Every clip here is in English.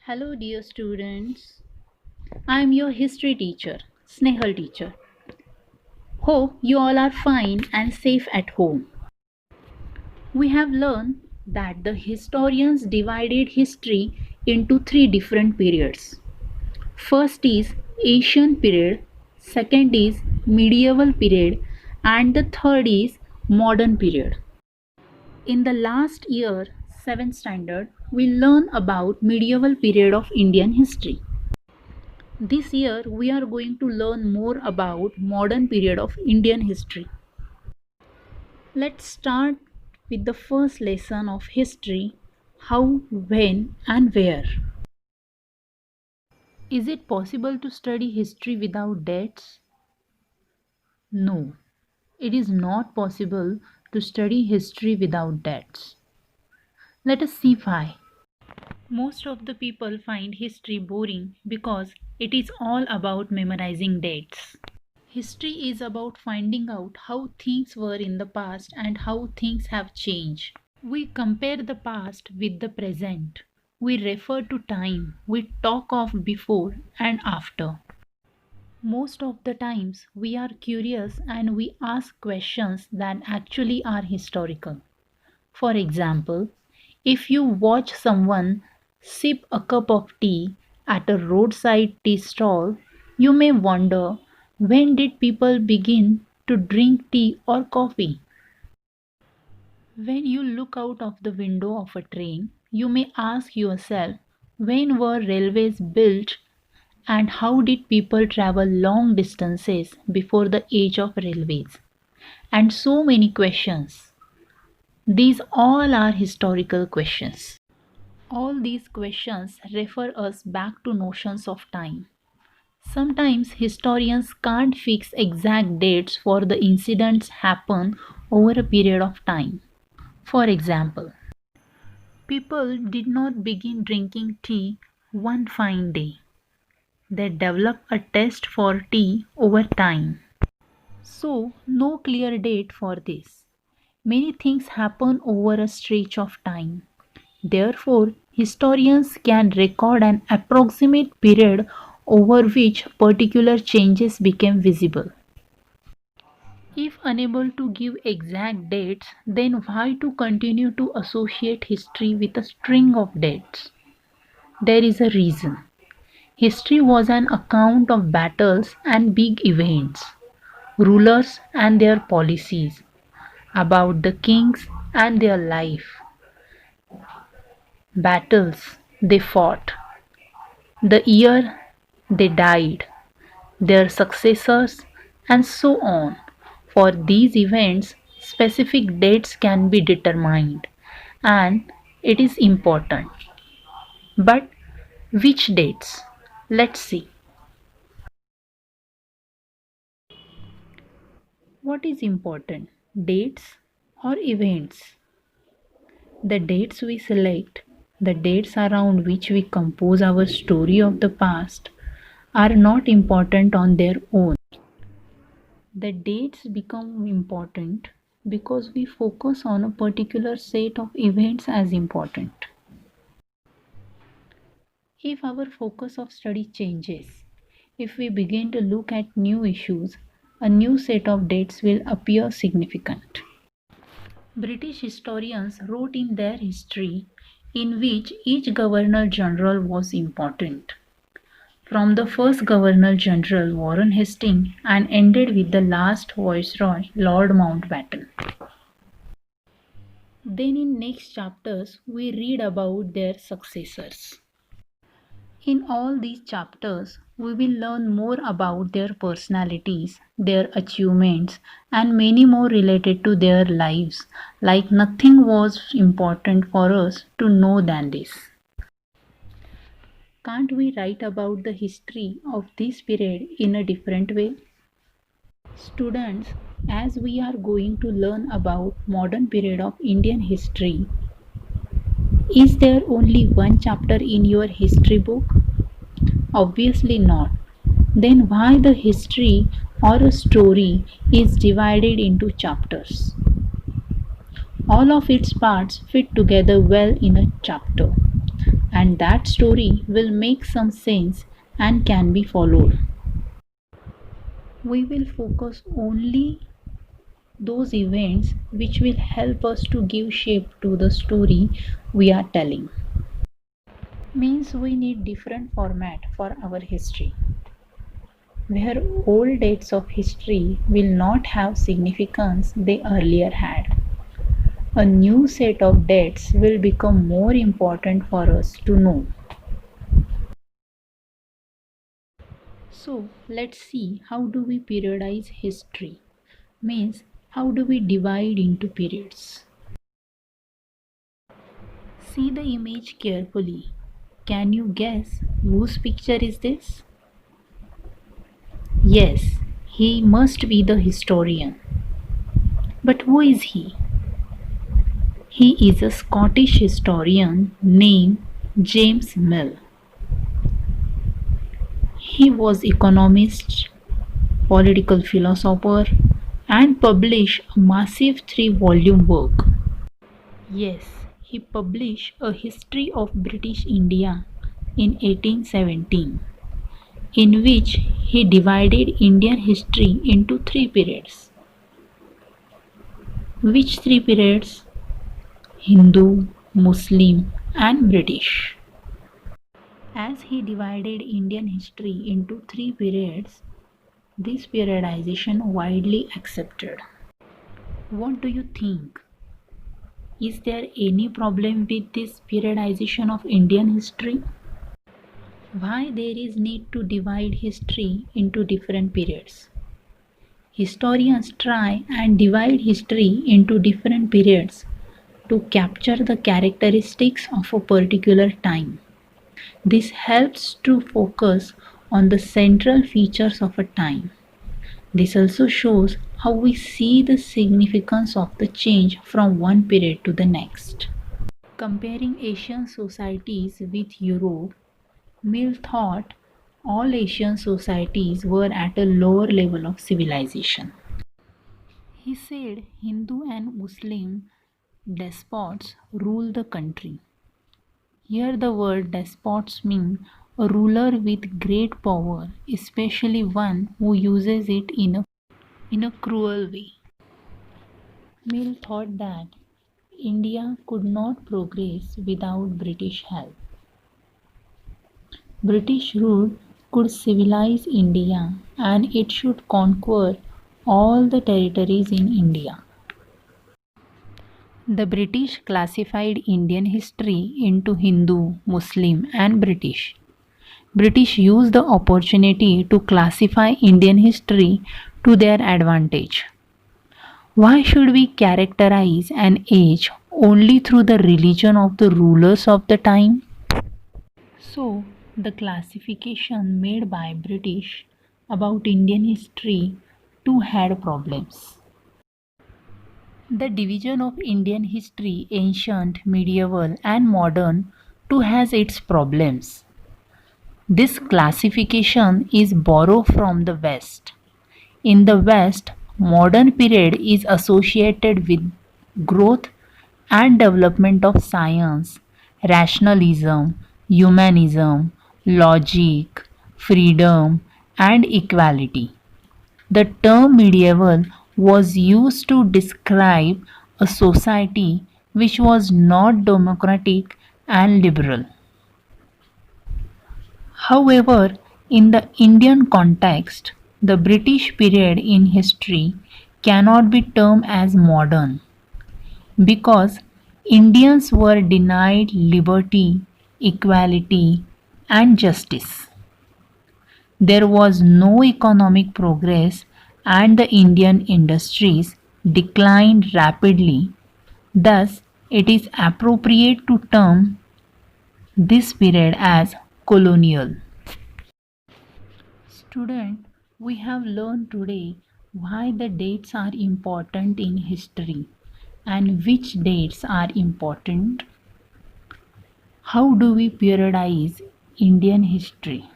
Hello, dear students. I am your history teacher, Snehal teacher. Hope you all are fine and safe at home. We have learned that the historians divided history into three different periods. First is Asian period, second is medieval period, and the third is modern period. In the last year, 7th standard, we learn about medieval period of Indian history. This year we are going to learn more about modern period of Indian history. Let's start with the first lesson of history: how, when and where. Is it possible to study history without dates? No, it is not possible to study history without dates. Let us see why. Most of the people find history boring because it is all about memorizing dates. History is about finding out how things were in the past and how things have changed. We compare the past with the present. We refer to time. We talk of before and after. Most of the times we are curious and we ask questions that actually are historical. For example, if you watch someone sip a cup of tea at a roadside tea stall, you may wonder, when did people begin to drink tea or coffee? When you look out of the window of a train, you may ask yourself, when were railways built and how did people travel long distances before the age of railways? And so many questions. These all are historical questions. All these questions refer us back to notions of time. Sometimes historians can't fix exact dates for the incidents happen over a period of time. For example, people did not begin drinking tea one fine day. They developed a taste for tea over time. So, no clear date for this. Many things happen over a stretch of time. Therefore, historians can record an approximate period over which particular changes became visible. If unable to give exact dates, then why to continue to associate history with a string of dates? There is a reason. History was an account of battles and big events, rulers and their policies, about the kings and their life, battles they fought, the year they died, their successors, and so on. For these events, specific dates can be determined, and it is important. But which dates? Let's see. What is important? Dates or events? The dates we select, the dates around which we compose our story of the past, are not important on their own. The dates become important because we focus on a particular set of events as important. If our focus of study changes, if we begin to look at new issues, a new set of dates will appear significant. British historians wrote in their history in which each Governor General was important, from the first Governor General Warren Hastings and ended with the last Viceroy Lord Mountbatten. Then in next chapters we read about their successors. In all these chapters, we will learn more about their personalities, their achievements, and many more related to their lives, like nothing was important for us to know than this. Can't we write about the history of this period in a different way? Students, as we are going to learn about modern period of Indian history, is there only one chapter in your history book? Obviously not. Then why the history or a story is divided into chapters? All of its parts fit together well in a chapter, and that story will make some sense and can be followed. We will focus only those events which will help us to give shape to the story we are telling. Means we need different format for our history, where old dates of history will not have significance they earlier had. A new set of dates will become more important for us to know. So let's see, how do we periodize history? Means how do we divide into periods? See the image carefully. Can you guess whose picture is this? Yes, he must be the historian. But who is he? He is a Scottish historian named James Mill. He was economist, political philosopher, and published a massive 3-volume work. Yes, he published a history of British India in 1817, in which he divided Indian history into 3 periods. Which 3 periods? Hindu, Muslim, and British. As he divided Indian history into 3 periods, this periodization widely accepted. What do you think? Is there any problem with this periodization of Indian history? Why there is need to divide history into different periods? Historians try and divide history into different periods to capture the characteristics of a particular time. This helps to focus on the central features of a time. This also shows how we see the significance of the change from one period to the next. Comparing Asian societies with Europe, Mill thought all Asian societies were at a lower level of civilization. He said Hindu and Muslim despots rule the country. Here the word despots mean a ruler with great power, especially one who uses it in a cruel way. Mill thought that India could not progress without British help. British rule could civilize India and it should conquer all the territories in India. The British classified Indian history into Hindu, Muslim, and British. British used the opportunity to classify Indian history to their advantage. Why should we characterize an age only through the religion of the rulers of the time? So, the classification made by British about Indian history too had problems. The division of Indian history, ancient, medieval, and modern, too has its problems. This classification is borrowed from the West. In the West, modern period is associated with growth and development of science, rationalism, humanism, logic, freedom, and equality. The term medieval was used to describe a society which was not democratic and liberal. However, in the Indian context, the British period in history cannot be termed as modern because Indians were denied liberty, equality, and justice. There was no economic progress and the Indian industries declined rapidly. Thus, it is appropriate to term this period as colonial. Student, we have learned today why the dates are important in history and which dates are important. How do we periodize Indian history?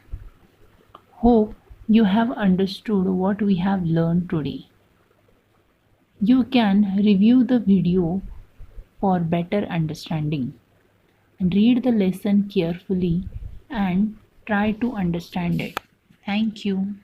Hope you have understood what we have learned today. You can review the video for better understanding. Read the lesson carefully and try to understand it. Thank you.